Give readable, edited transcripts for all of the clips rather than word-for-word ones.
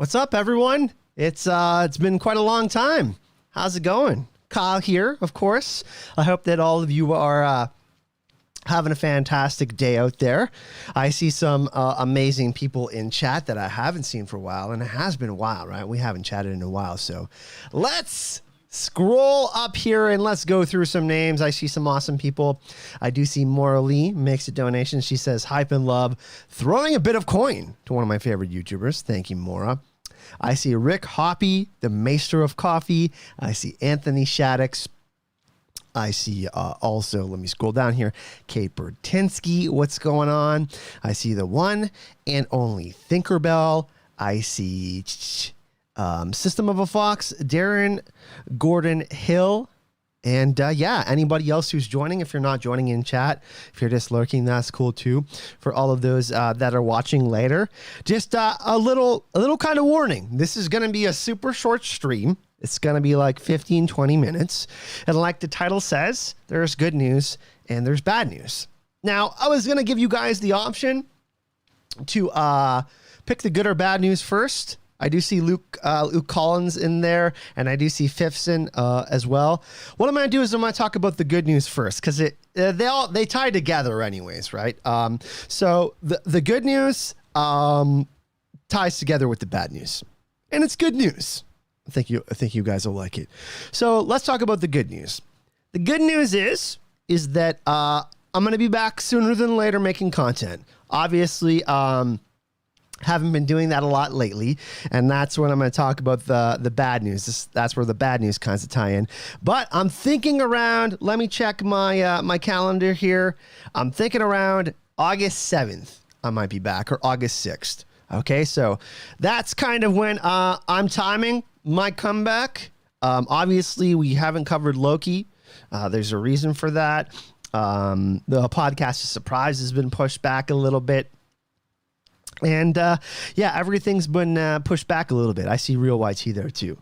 What's up, everyone? It's been quite a long time. How's it going? Kyle here, of course. I hope that all of you are having a fantastic day out there. I see some amazing people in chat that I haven't seen for a while, and it has been a while, right? We haven't chatted in a while, so let's scroll up here and let's go through some names. I see some awesome people. I do see Maura Lee makes a donation. She says, hype and love, throwing a bit of coin to one of my favorite YouTubers. Thank you, Maura. I see Rick Hoppy, the maester of coffee. I see Anthony Shaddix. I see also, let me scroll down here, Kate Bertinsky. What's going on? I see the one and only Thinkerbell. I see System of a Fox, Darren Gordon Hill. And yeah, anybody else who's joining, if you're not joining in chat, if you're just lurking, that's cool too. For all of those that are watching later, just a little kind of warning. This is going to be a super short stream. It's going to be like 15, 20 minutes. And like the title says, there's good news and there's bad news. Now, I was going to give you guys the option to pick the good or bad news first. I do see Luke Collins in there, and I do see Fifson as well. What I'm going to do is I'm going to talk about the good news first, because they tie together anyways, right? So the good news ties together with the bad news, and it's good news. I think you guys will like it. So let's talk about the good news. The good news is that I'm going to be back sooner than later making content. Obviously, haven't been doing that a lot lately, and that's when I'm going to talk about the bad news. That's where the bad news kinds of tie in. But I'm thinking around, let me check my my calendar here. I'm thinking around August 7th I might be back, or August 6th. Okay, so that's kind of when I'm timing my comeback. Obviously, we haven't covered Loki. There's a reason for that. The podcast of Surprise has been pushed back a little bit. And yeah, everything's been pushed back a little bit. I see Real YT there too.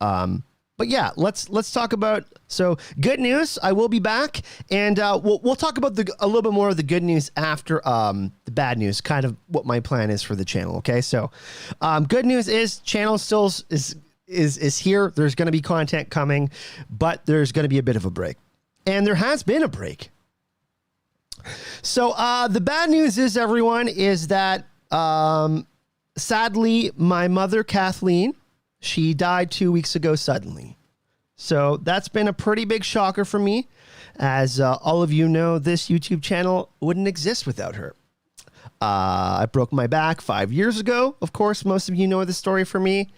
But yeah, let's talk about, so good news. I will be back, and we'll talk about a little bit more of the good news after the bad news. Kind of what my plan is for the channel. Okay, so good news is channel still is here. There's going to be content coming, but there's going to be a bit of a break, and there has been a break. So the bad news is, everyone, is that sadly, my mother, Kathleen, she died 2 weeks ago suddenly. So that's been a pretty big shocker for me. As all of you know, this YouTube channel wouldn't exist without her. I broke my back 5 years ago. Of course, most of you know the story for me.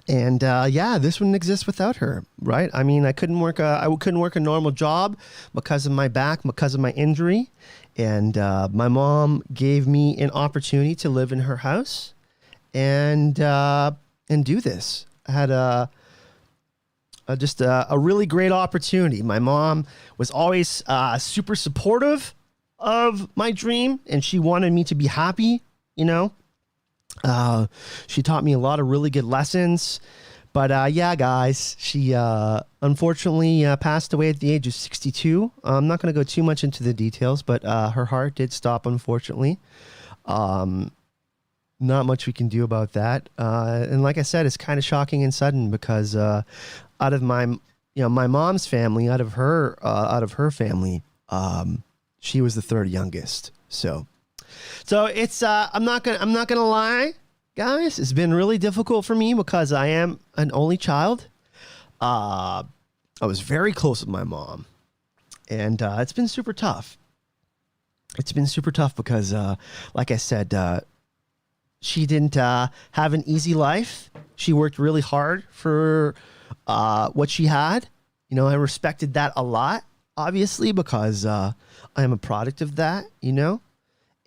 And yeah, this wouldn't exist without her, right? I mean, I couldn't work a normal job because of my back, because of my injury. And my mom gave me an opportunity to live in her house and do this. I had just a really great opportunity. My mom was always super supportive of my dream, and she wanted me to be happy, you know. She taught me a lot of really good lessons, but yeah, guys, she unfortunately passed away at the age of 62. I'm not going to go too much into the details, but her heart did stop, unfortunately. Not much we can do about that. And like I said, it's kind of shocking and sudden because out of my mom's family, out of her family, she was the third youngest. So it's I'm not gonna lie, guys. It's been really difficult for me because I am an only child. I was very close with my mom, and it's been super tough. It's been super tough because, like I said, she didn't have an easy life. She worked really hard for what she had. You know, I respected that a lot, obviously, because I am a product of that. You know.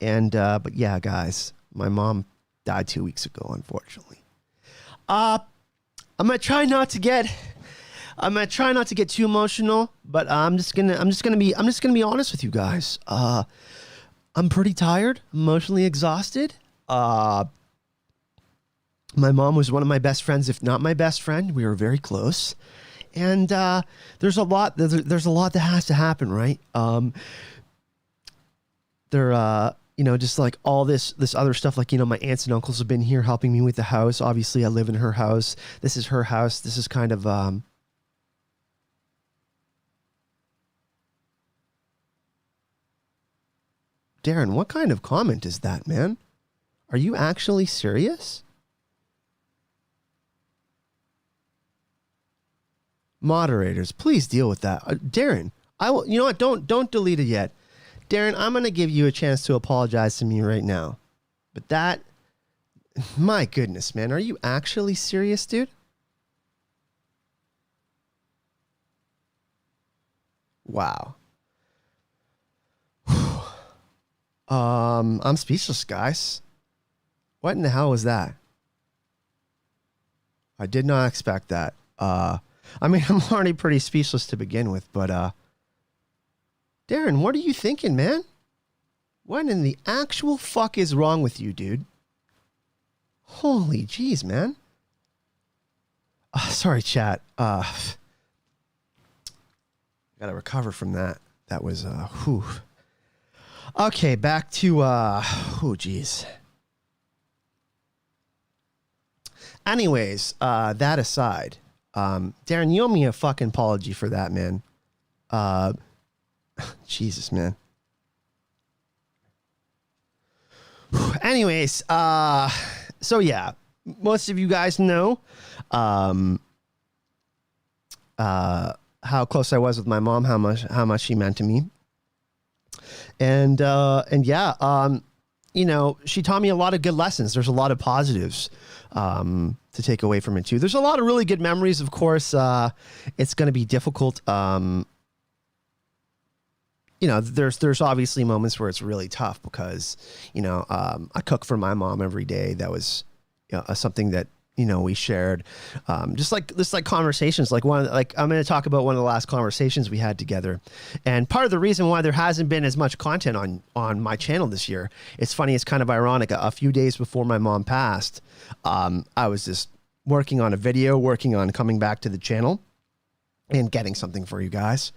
And, but yeah, guys, my mom died 2 weeks ago, unfortunately. I'm going to try not to get too emotional, but I'm just going to be honest with you guys. I'm pretty tired, emotionally exhausted. My mom was one of my best friends, if not my best friend. We were very close. And, there's a lot that has to happen, right? just like all this other stuff. Like, my aunts and uncles have been here helping me with the house. Obviously I live in her house. This is her house. This is kind of, Darren, what kind of comment is that, man? Are you actually serious? Moderators, please deal with that. Darren, I will, you know what? Don't delete it yet. Darren, I'm going to give you a chance to apologize to me right now. But that, my goodness, man, are you actually serious, dude? Wow. I'm speechless, guys. What in the hell was that? I did not expect that. I mean, I'm already pretty speechless to begin with, but Darren, what are you thinking, man? What in the actual fuck is wrong with you, dude? Holy jeez, man. Sorry, chat. Gotta recover from that. That was, whew. Okay, back to, oh, geez. Anyways, that aside, Darren, you owe me a fucking apology for that, man. Jesus, man. Anyways, so yeah, most of you guys know, how close I was with my mom, how much she meant to me. And yeah, she taught me a lot of good lessons. There's a lot of positives to take away from it too. There's a lot of really good memories. Of course, it's going to be difficult. There's obviously moments where it's really tough because, I cook for my mom every day. That was something that, we shared, just like conversations, I'm going to talk about one of the last conversations we had together. And part of the reason why there hasn't been as much content on my channel this year, it's funny, it's kind of ironic. A few days before my mom passed, I was just working on a video, working on coming back to the channel and getting something for you guys,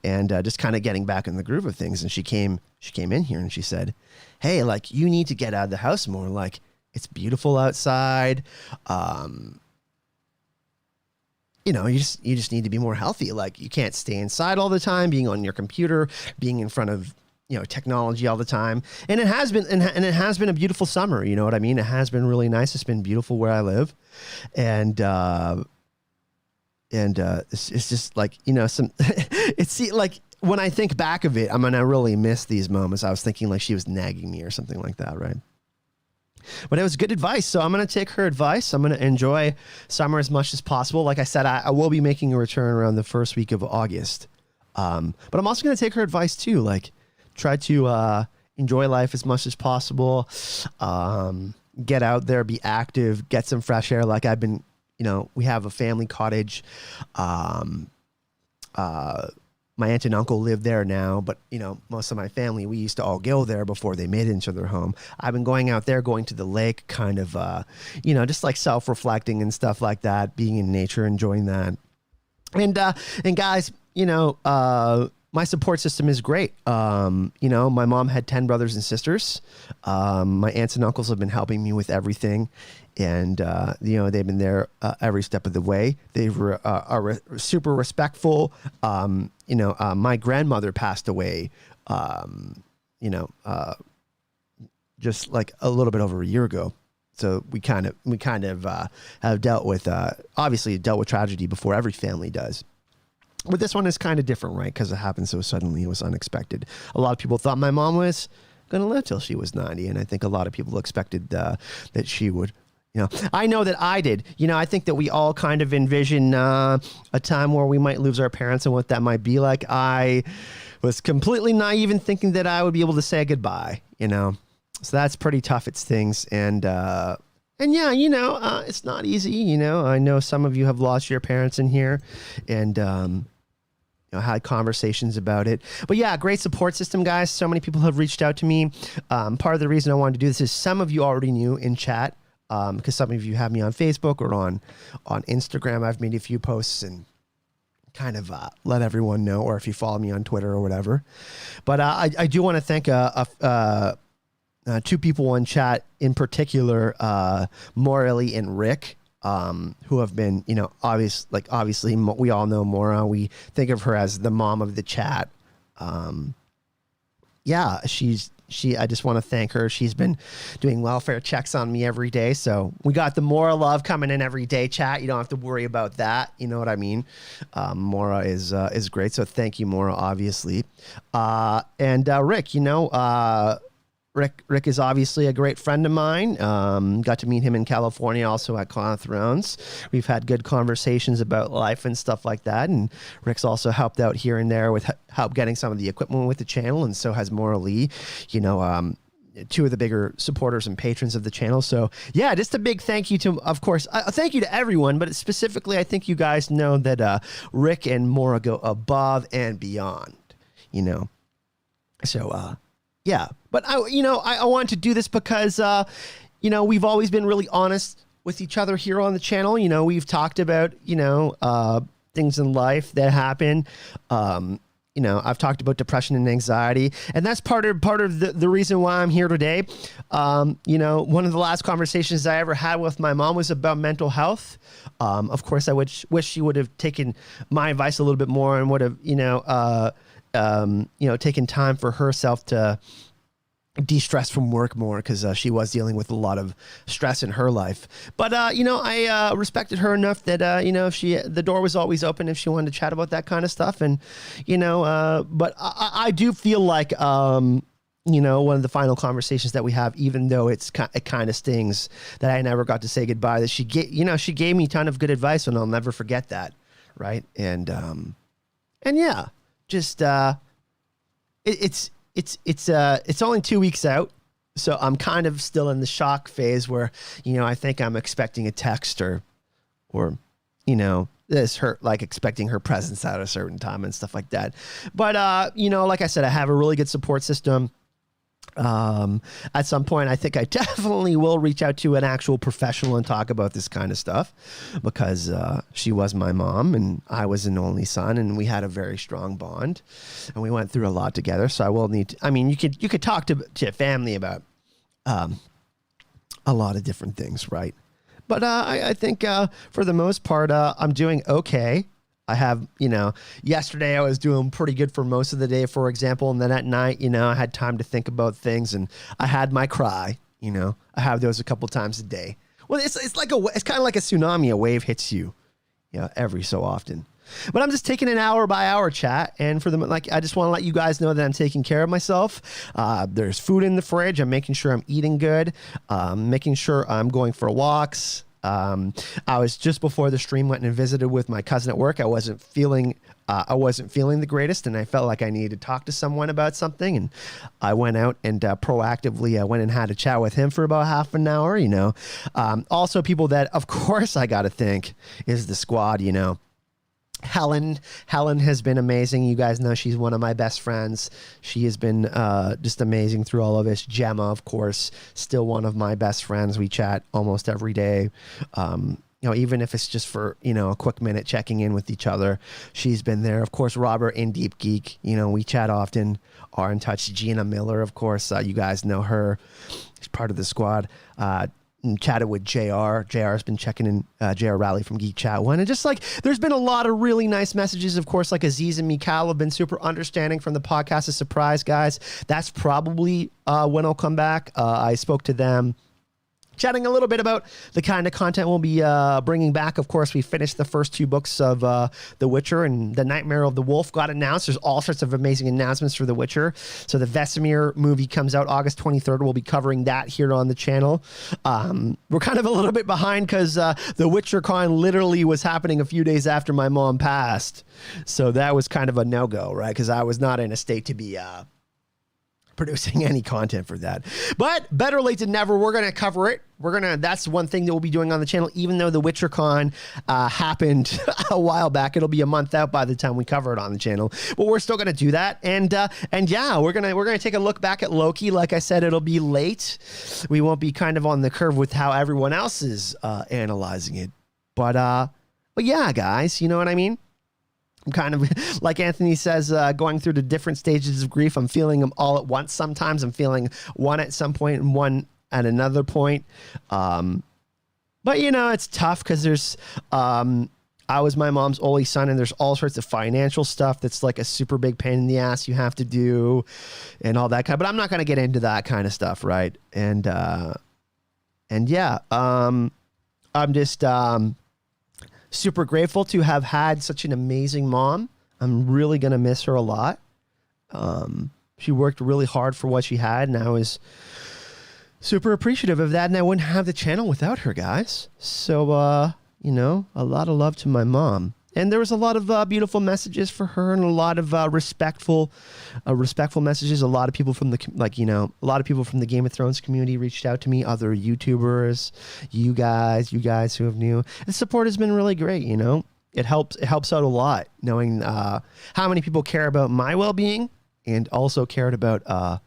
and just kind of getting back in the groove of things. And she came in here and she said, "Hey, you need to get out of the house more. It's beautiful outside. You just need to be more healthy. You can't stay inside all the time, being on your computer, being in front of, technology all the time." And it has been, and it has been a beautiful summer. You know what I mean? It has been really nice. It's been beautiful where I live. And it's just when I think back of it, I'm going to really miss these moments. I was thinking she was nagging me or something like that. Right. But it was good advice. So I'm going to take her advice. I'm going to enjoy summer as much as possible. Like I said, I will be making a return around the first week of August. But I'm also going to take her advice too. Try to enjoy life as much as possible. Get out there, be active, get some fresh air. I've been, we have a family cottage. My aunt and uncle live there now, but most of my family, we used to all go there before they made it into their home. I've been going out there, going to the lake, kind of, just self-reflecting and stuff like that, being in nature, enjoying that. And guys, my support system is great. My mom had 10 brothers and sisters. My aunts and uncles have been helping me with everything. And, they've been there every step of the way. They are super respectful. My grandmother passed away, just a little bit over a year ago. So we kind of have dealt with tragedy before every family does. But this one is kind of different, right? Because it happened so suddenly. It was unexpected. A lot of people thought my mom was going to live till she was 90. And I think a lot of people expected that she would. I know that I did. I think that we all kind of envision a time where we might lose our parents and what that might be like. I was completely naive in thinking that I would be able to say goodbye, So that's pretty tough. It's things. And yeah, it's not easy. I know some of you have lost your parents in here and, had conversations about it. But yeah, great support system, guys. So many people have reached out to me. Part of the reason I wanted to do this is some of you already knew in chat. Because some of you have me on Facebook or on Instagram. I've made a few posts and kind of let everyone know, or if you follow me on Twitter or whatever. But I do want to thank two people in chat in particular, Morley and Rick, who have been, obviously we all know Mora. We think of her as the mom of the chat. I just want to thank her. She's been doing welfare checks on me every day. So we got the Mora love coming in every day, chat. You don't have to worry about that. You know what I mean? Mora is great. So thank you, Mora, obviously. And Rick, Rick is obviously a great friend of mine. Got to meet him in California, also at Con of Thrones. We've had good conversations about life and stuff like that. And Rick's also helped out here and there with help getting some of the equipment with the channel. And so has Maura Lee, two of the bigger supporters and patrons of the channel. So yeah, just a big thank you to, of course, thank you to everyone, but specifically, I think you guys know that Rick and Maura go above and beyond, So, yeah, but I wanted to do this because, we've always been really honest with each other here on the channel. We've talked about, things in life that happen. I've talked about depression and anxiety, and that's part of the reason why I'm here today. One of the last conversations I ever had with my mom was about mental health. Of course, I wish she would have taken my advice a little bit more and would have, taken time for herself to de-stress from work more, because she was dealing with a lot of stress in her life. But I respected her enough that the door was always open if she wanted to chat about that kind of stuff. And but I do feel like one of the final conversations that we have, even though it kind of stings that I never got to say goodbye, that she gave me a ton of good advice, and I'll never forget that, right? And yeah, just it's only 2 weeks out, so I'm kind of still in the shock phase where, I think I'm expecting a text or this hurt, like expecting her presence at a certain time and stuff like that. But like I said, I have a really good support system. At some point, I think I definitely will reach out to an actual professional and talk about this kind of stuff, because she was my mom and I was an only son, and we had a very strong bond, and we went through a lot together. So I will need to, you could talk to family about a lot of different things, right? But I think for the most part, I'm doing okay. I have, yesterday I was doing pretty good for most of the day, for example. And then at night, I had time to think about things, and I had my cry, I have those a couple times a day. Well, it's kind of like a tsunami. A wave hits you, every so often. But I'm just taking an hour by hour chat. And I just want to let you guys know that I'm taking care of myself. There's food in the fridge. I'm making sure I'm eating good, making sure I'm going for walks. I was just before the stream went and visited with my cousin at work. I wasn't feeling the greatest, and I felt like I needed to talk to someone about something. And I went out and proactively, I went and had a chat with him for about half an hour. Also people that, of course, I got to thank is the squad. Helen has been amazing. You guys know she's one of my best friends. She has been just amazing through all of this. Gemma, of course, still one of my best friends. We chat almost every day. Even if it's just for, a quick minute checking in with each other, she's been there. Of course, Robert in Deep Geek, we chat often, are in touch. Gina Miller, of course, you guys know her. She's part of the squad. And chatted with JR. JR has been checking in, JR Rally from Geek Chat 1. And just there's been a lot of really nice messages. Of course, Aziz and Mikal have been super understanding from the podcast. A surprise, guys. That's probably when I'll come back. I spoke to them, chatting a little bit about the kind of content we'll be bringing back. Of course, we finished the first 2 books of The Witcher, and The Nightmare of the Wolf got announced. There's all sorts of amazing announcements for The Witcher. So the Vesemir movie comes out August 23rd. We'll be covering that here on the channel. We're kind of a little bit behind because The Witcher Con literally was happening a few days after my mom passed. So that was kind of a no-go, right? Because I was not in a state to be producing any content for that. But better late than never. We're going to cover it. That's one thing that we'll be doing on the channel. Even though the WitcherCon happened a while back, it'll be a month out by the time we cover it on the channel. But we're still going to do that. And yeah, we're going to take a look back at Loki. Like I said, it'll be late. We won't be kind of on the curve with how everyone else is analyzing it. But yeah, guys, you know what I mean? I'm kind of like Anthony says, going through the different stages of grief. I'm feeling them all at once. Sometimes I'm feeling one at some point and one at another point. But you know, it's tough because there's, I was my mom's only son, and there's all sorts of financial stuff that's like a super big pain in the ass you have to do and all that kind of, but I'm not going to get into that kind of stuff. Right. And yeah, I'm just, super grateful to have had such an amazing mom. I'm really going to miss her a lot. She worked really hard for what she had, and I was super appreciative of that, and I wouldn't have the channel without her, guys. So, you know, a lot of love to my mom. And there was a lot of beautiful messages for her, and a lot of respectful messages. A lot of people from the, like, you know, a lot of people from the Game of Thrones community reached out to me, other YouTubers, you guys who have new. The support has been really great, you know. It helps out a lot knowing how many people care about my well-being and also cared about my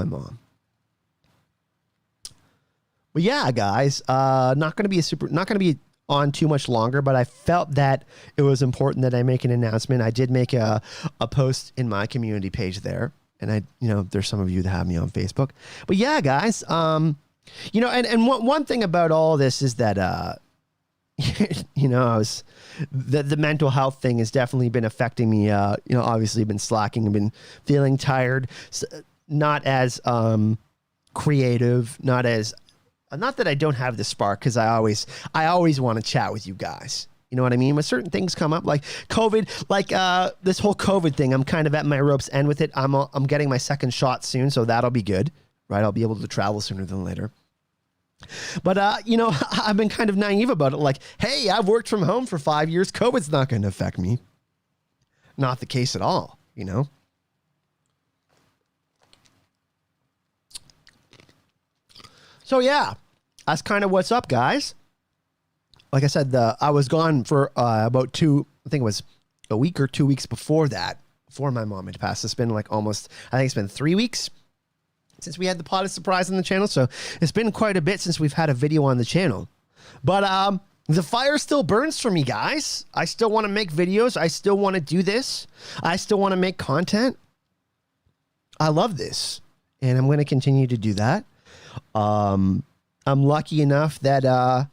mom. But yeah, guys, not going to be on too much longer, but I felt that it was important that I make an announcement. I did make a post in my community page there, and there's some of you that have me on Facebook. But yeah, guys, you know, and one thing about all this is that, you know, the mental health thing has definitely been affecting me. You know, obviously been slacking, I've been feeling tired, not as creative, not that I don't have the spark, because I always want to chat with you guys. You know what I mean? When certain things come up, like COVID, like this whole COVID thing, I'm kind of at my rope's end with it. I'm getting my second shot soon, so that'll be good, right? I'll be able to travel sooner than later. But, you know, I've been kind of naive about it. Like, hey, I've worked from home for 5 years. COVID's not going to affect me. Not the case at all, you know? So yeah, that's kind of what's up, guys. Like I said, I was gone for about I think it was a week or 2 weeks before my mom had passed. It's been like I think it's been 3 weeks since we had the potted surprise on the channel. So it's been quite a bit since we've had a video on the channel. But the fire still burns for me, guys. I still want to make videos. I still want to do this. I still want to make content. I love this, and I'm going to continue to do that. I'm lucky enough that, yeah,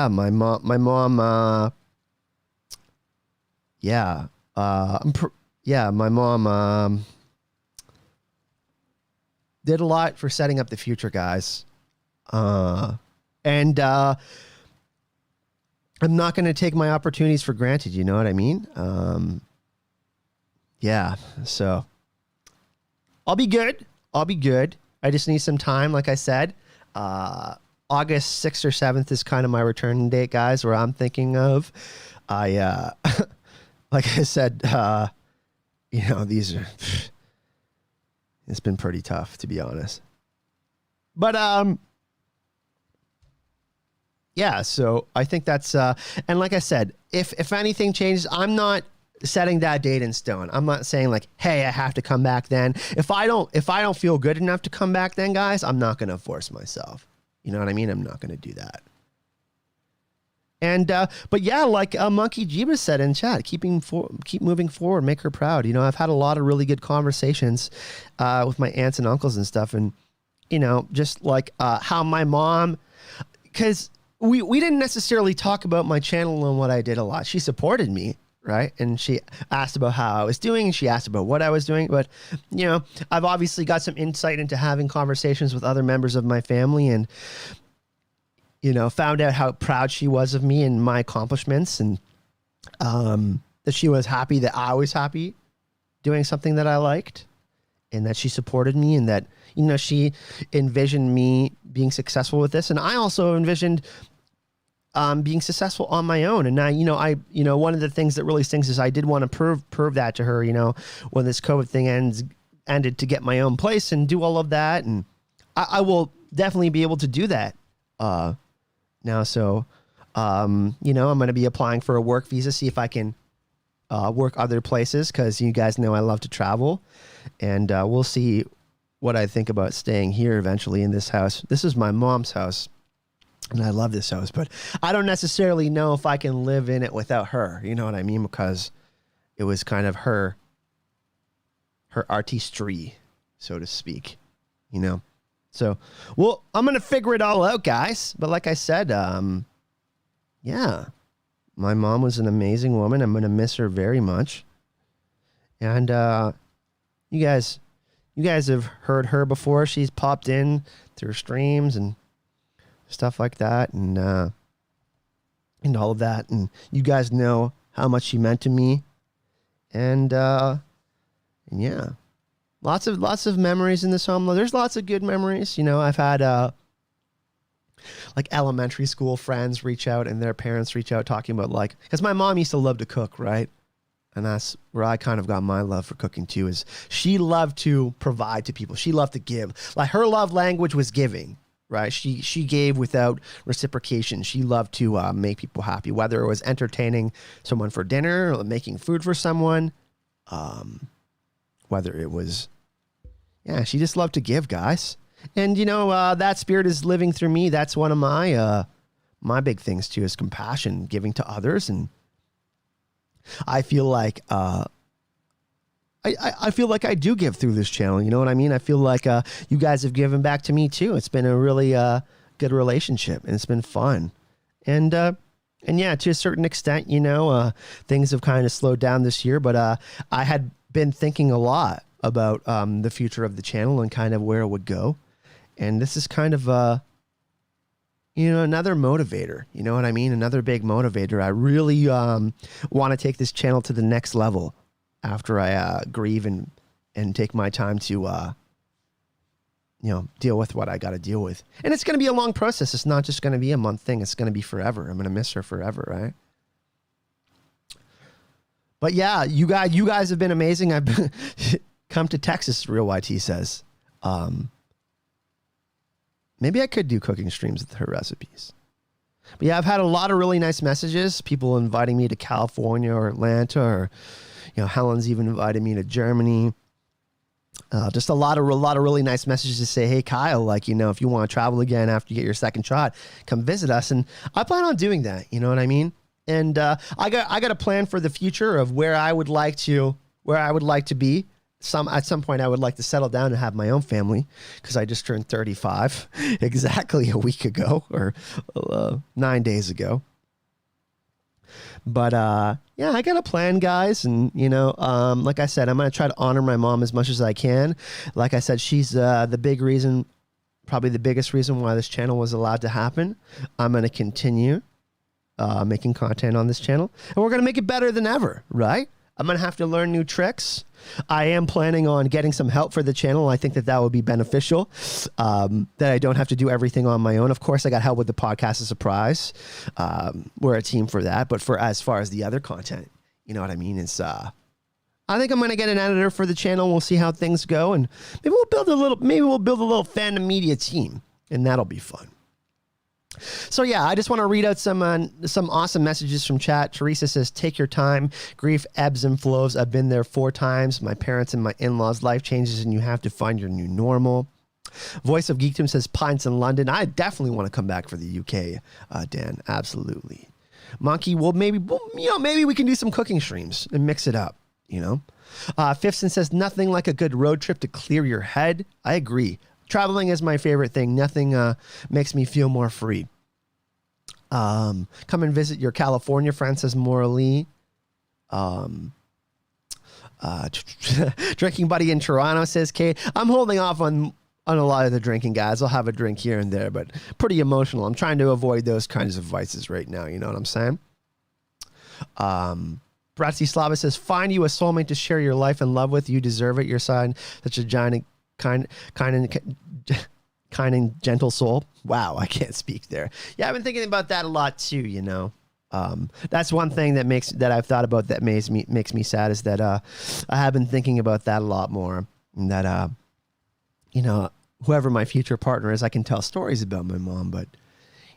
my mom, my mom, did a lot for setting up the future, guys. And I'm not going to take my opportunities for granted. You know what I mean? Yeah. So I'll be good. I just need some time. Like I said, August 6th or 7th is kind of my return date, guys, where I'm thinking of. Like I said, you know, it's been pretty tough, to be honest. But, yeah, so I think that's, and like I said, if anything changes, I'm not setting that date in stone. I'm not saying like, hey, I have to come back then. If I don't feel good enough to come back then, guys, I'm not going to force myself. You know what I mean? I'm not going to do that. And, but yeah, like Monkey Jeeba said in chat, keep moving forward, make her proud. You know, I've had a lot of really good conversations, with my aunts and uncles and stuff. And, you know, just like, how my mom, cause we didn't necessarily talk about my channel and what I did a lot. She supported me, right? And she asked about how I was doing, and she asked about what I was doing. But, you know, I've obviously got some insight into having conversations with other members of my family, and, you know, found out how proud she was of me and my accomplishments, and that she was happy that I was happy doing something that I liked, and that she supported me, and that, you know, she envisioned me being successful with this. And I also envisioned being successful on my own. And I, one of the things that really stings is I did want to prove that to her, you know, when this COVID thing ended, to get my own place and do all of that. And I will definitely be able to do that now. So, you know, I'm going to be applying for a work visa, see if I can work other places because you guys know I love to travel. And we'll see what I think about staying here eventually in this house. This is my mom's house, and I love this house, but I don't necessarily know if I can live in it without her. You know what I mean? Because it was kind of her artistry, so to speak, you know? So, well, I'm going to figure it all out, guys. But like I said, yeah, my mom was an amazing woman. I'm going to miss her very much. And you guys have heard her before. She's popped in through streams and stuff like that, and all of that. And you guys know how much she meant to me. And yeah, lots of memories in this home. There's lots of good memories. You know, I've had like elementary school friends reach out and their parents reach out talking about, like, because my mom used to love to cook, right? And that's where I kind of got my love for cooking too, is she loved to provide to people. She loved to give. Like, her love language was giving, right? She gave without reciprocation. She loved to make people happy, whether it was entertaining someone for dinner or making food for someone, whether it was, yeah, she just loved to give, guys. And, you know, that spirit is living through me. That's one of my big things too, is compassion, giving to others. And I feel like I feel like I do give through this channel. You know what I mean? I feel like you guys have given back to me too. It's been a really good relationship, and it's been fun. And yeah, to a certain extent, you know, things have kind of slowed down this year, but I had been thinking a lot about the future of the channel and kind of where it would go. And this is kind of you know, another motivator, you know what I mean? Another big motivator. I really want to take this channel to the next level after I grieve and take my time to, you know, deal with what I got to deal with. And it's going to be a long process. It's not just going to be a month thing. It's going to be forever. I'm going to miss her forever, right? But yeah, you guys have been amazing. I've been come to Texas, Real YT says. Maybe I could do cooking streams with her recipes. But yeah, I've had a lot of really nice messages. People inviting me to California or Atlanta, or, you know, Helen's even invited me to Germany. Just a lot of really nice messages to say, hey, Kyle, like, you know, if you want to travel again after you get your second shot, come visit us. And I plan on doing that. You know what I mean? And I got a plan for the future of where I would like to be. At some point, I would like to settle down and have my own family, because I just turned 35 exactly a week ago, or 9 days ago. But yeah, I got a plan, guys. And, you know, like I said, I'm going to try to honor my mom as much as I can. Like I said, she's the big reason, probably the biggest reason why this channel was allowed to happen. I'm going to continue making content on this channel, and we're going to make it better than ever, right? I'm going to have to learn new tricks. I am planning on getting some help for the channel. I think that would be beneficial, that I don't have to do everything on my own. Of course, I got help with the podcast, a surprise. We're a team for that. But as far as the other content, you know what I mean? It's, I think I'm going to get an editor for the channel. We'll see how things go. And maybe we'll build a little fandom media team, and that'll be fun. So yeah, I just want to read out some awesome messages from chat. Teresa says, take your time. Grief ebbs and flows. I've been there 4 times. My parents and my in-laws, life changes, and you have to find your new normal. Voice of Geekdom says, pints in London. I definitely want to come back for the UK, Dan. Absolutely. Monkey, well, maybe we can do some cooking streams and mix it up, you know. Fifson says, nothing like a good road trip to clear your head. I agree. Traveling is my favorite thing. Nothing makes me feel more free. Come and visit your California friend, says Maura Lee. Drinking buddy in Toronto, says Kate. I'm holding off on a lot of the drinking, guys. I'll have a drink here and there, but pretty emotional. I'm trying to avoid those kinds of vices right now. You know what I'm saying? Bratislava says, find you a soulmate to share your life and love with. You deserve it. You're such a giant, kind and gentle soul. Wow, I can't speak there. Yeah, I've been thinking about that a lot too, you know. That's one thing that I've thought about that makes me sad, is that I have been thinking about that a lot more. And that you know, whoever my future partner is, I can tell stories about my mom, but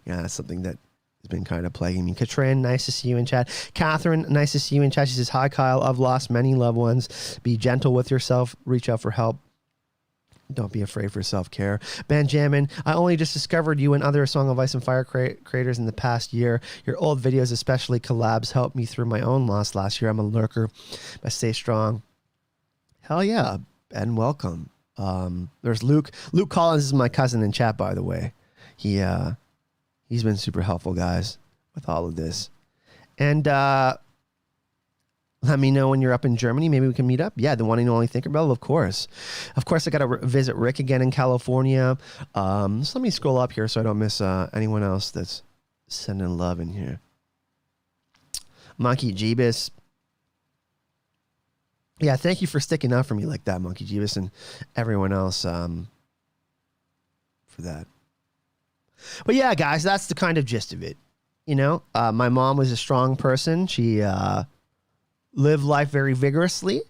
you know, that's something that has been kind of plaguing me. Katrin, nice to see you in chat. Catherine, nice to see you in chat. She says, hi, Kyle. I've lost many loved ones. Be gentle with yourself. Reach out for help. Don't be afraid for self-care. Benjamin, I only just discovered you and other Song of Ice and Fire creators in the past year. Your old videos, especially collabs, helped me through my own loss last year. I'm a lurker, but stay strong. Hell yeah, and welcome. There's Luke. Luke Collins is my cousin in chat, by the way. He's been super helpful, guys, with all of this. And let me know when you're up in Germany. Maybe we can meet up. Yeah, the one and only Tinkerbell, of course. Of course, I got to visit Rick again in California. So let me scroll up here so I don't miss anyone else that's sending love in here. Monkey Jeebus. Yeah, thank you for sticking up for me like that, Monkey Jeebus, and everyone else for that. But yeah, guys, that's the kind of gist of it. You know, my mom was a strong person. She lived life very vigorously,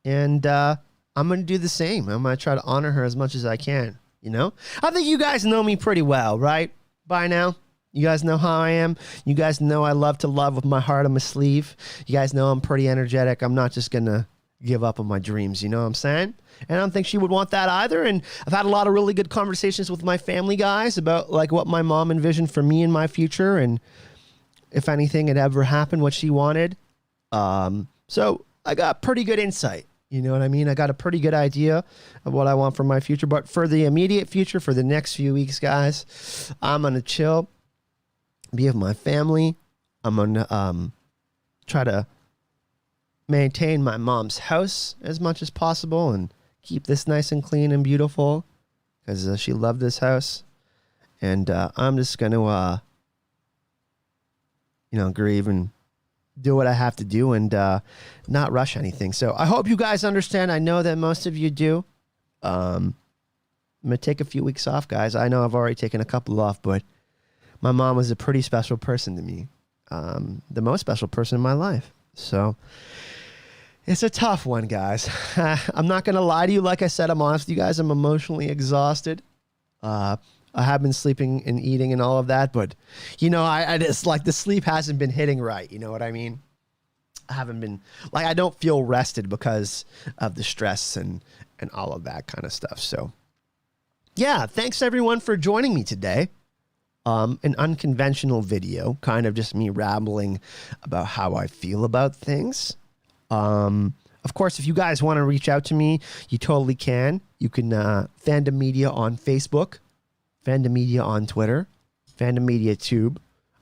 and I'm going to do the same. I'm going to try to honor her as much as I can, you know? I think you guys know me pretty well, right? By now, you guys know how I am. You guys know I love to love with my heart on my sleeve. You guys know I'm pretty energetic. I'm not just going to give up on my dreams, you know what I'm saying? And I don't think she would want that either. And I've had a lot of really good conversations with my family guys about like what my mom envisioned for me in my future, and if anything had ever happened, what she wanted. So I got pretty good insight. You know what I mean? I got a pretty good idea of what I want for my future. But for the immediate future, for the next few weeks, guys, I'm going to chill, be with my family. I'm going to try to maintain my mom's house as much as possible and keep this nice and clean and beautiful because she loved this house. And I'm just going to, grieve and do what I have to do and not rush anything. So I hope you guys understand. I know that most of you do. I'm going to take a few weeks off, guys. I know I've already taken a couple off, but my mom was a pretty special person to me. The most special person in my life. So it's a tough one, guys. I'm not going to lie to you. Like I said, I'm honest with you guys. I'm emotionally exhausted. I have been sleeping and eating and all of that, but I just like the sleep hasn't been hitting right. You know what I mean? I haven't been like, I don't feel rested because of the stress and all of that kind of stuff. So yeah, thanks everyone for joining me today. An unconventional video, kind of just me rambling about how I feel about things. Of course, if you guys want to reach out to me, you totally can. You can, Fandom Media on Facebook. Fandom Media on Twitter, Fandom Media Tube.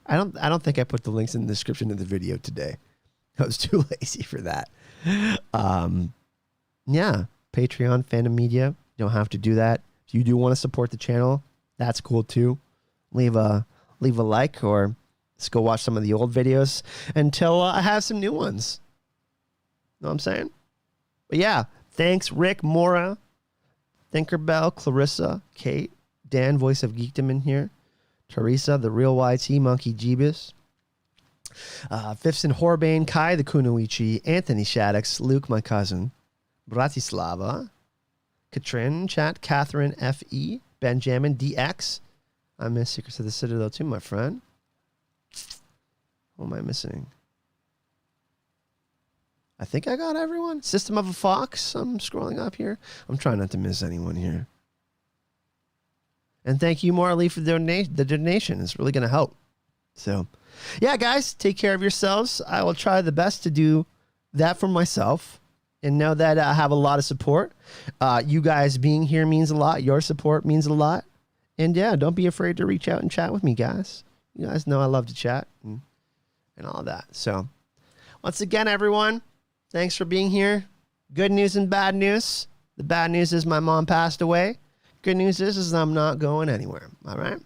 I don't think I put the links in the description of the video today. I was too lazy for that. Yeah, Patreon, Fandom Media. You don't have to do that. If you do want to support the channel, that's cool too. Leave a like or just go watch some of the old videos until I have some new ones. Know what I'm saying? But yeah, thanks Rick, Mora, Tinkerbell, Clarissa, Kate, Dan, voice of geekdom in here. Teresa, the real YT, Monkey Jeebus. Fifson Horbane, Kai the Kunoichi, Anthony Shaddix, Luke, my cousin, Bratislava, Katrin, chat, Catherine, FE, Benjamin, DX. I miss Secrets of the Citadel too, my friend. What am I missing? I think I got everyone. System of a Fox. I'm scrolling up here. I'm trying not to miss anyone here. And thank you, Marley, for the donation. It's really going to help. So, yeah, guys, take care of yourselves. I will try the best to do that for myself and know that I have a lot of support. You guys being here means a lot. Your support means a lot. And, yeah, don't be afraid to reach out and chat with me, guys. You guys know I love to chat and all that. So, once again, everyone, thanks for being here. Good news and bad news. The bad news is my mom passed away. Good news is I'm not going anywhere. All right.